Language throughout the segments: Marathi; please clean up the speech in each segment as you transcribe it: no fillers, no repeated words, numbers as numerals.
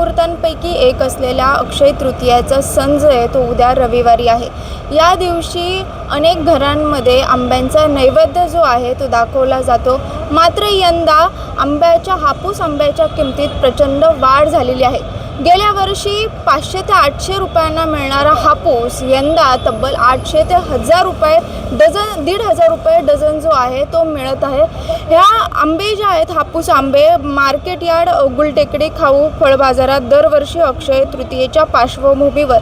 मुहूर्तांपैकी एक असलेल्या अक्षय तृतीयाचा सण जो आहे तो उद्या रविवारी आहे। या दिवशी अनेक घरांमध्ये आंब्यांचा नैवेद्य जो आहे तो दाखवला जातो। मात्र यंदा हापूस आंब्याच्या किमतीत प्रचंड वाढ झालेली आहे। गेल्या वर्षी 500 ते 800 रुपयांना मिळणारा हापूस यंदा तब्बल 800 ते 1000 रुपये डझन, 1500 रुपये डझन जो आहे तो मिळत आहे। ह्या आंबे जे आहेत हापूस आंबे मार्केट यार्ड, गुलटेकडी, खाऊ फळ बाजारात दरवर्षी अक्षय तृतीयेच्या पार्श्वभूमीवर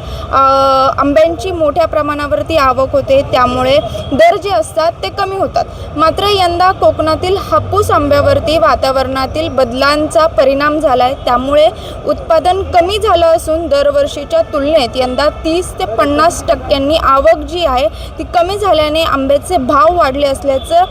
आंब्यांची मोठ्या प्रमाणावरती आवक होते, त्यामुळे दर जे असतात ते कमी होतात। मात्र यंदा कोकणातील हापूस आंब्यावरती वातावरणातील बदलांचा परिणाम झाला आहे, त्यामुळे उत्पादन कमी झालं असून दरवर्षीच्या तुलनेत यंदा 30 ते 50% आवक जी आहे ती कमी झाल्याने आंब्याचे भाव वाढले असल्याचं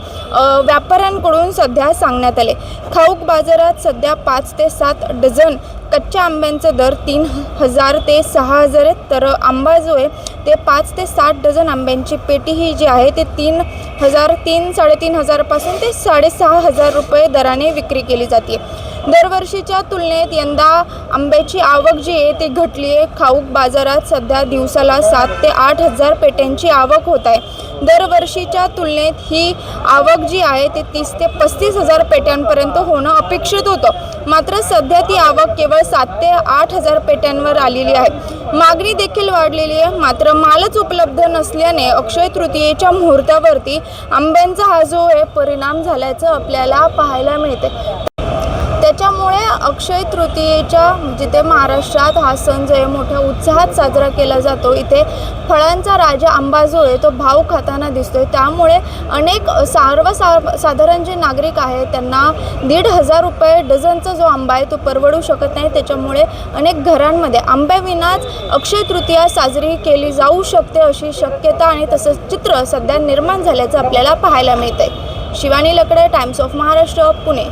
व्यापाऱ्यांकडून सध्या सांगण्यात आले। खाऊक बाजारात सध्या 5 ते 7 डझन कच्च्या आंब्यांचे दर 3000 ते 6000 आहेत, तर आंबा जो आहे ते 5 ते 7 डझन आंब्यांची पेटी ही जी आहे ते 3,500 पासून ते 6,500 रुपये दराने विक्री केली जाते। दरवर्षीच्या तुलनेत यंदा आंब्याची आवक जी आहे ती घटली आहे। खाऊक बाजारात सध्या दिवसाला 7 ते 8 हजार पेट्यांची आवक होत आहे। दरवर्षीच्या तुलनेत ही आवक जी आहे ती 30 ते 35 हजार पेट्यांपर्यंत होणं अपेक्षित होतं, मात्र सध्या ती आवक केवळ 7 ते 8 हजार पेट्यांवर आलेली आहे। मागणी देखील वाढलेली आहे, मात्र मालच उपलब्ध नसल्याने अक्षय तृतीयेच्या मुहूर्तावरती आंब्यांचा हा जो आहे परिणाम झाल्याचं आपल्याला पाहायला मिळते। त्याच्यामुळे अक्षय तृतीयेच्या जिथे महाराष्ट्रात हा सण जो आहे मोठ्या उत्साहात साजरा केला जातो, इथे फळांचा राजा आंबा जो आहे तो भाव खाताना दिसतोय। त्यामुळे अनेक साधारण जे नागरिक आहेत त्यांना 1,500 रुपये डझनचा जो आंबा आहे तो परवडू शकत नाही। त्याच्यामुळे अनेक घरांमध्ये आंब्याविनाच अक्षय तृतीया साजरी केली जाऊ शकते अशी शक्यता आणि तसंच चित्र सध्या निर्माण झाल्याचं आपल्याला पाहायला मिळतंय। शिवानी लकडे, टाइम्स ऑफ महाराष्ट्र, पुणे।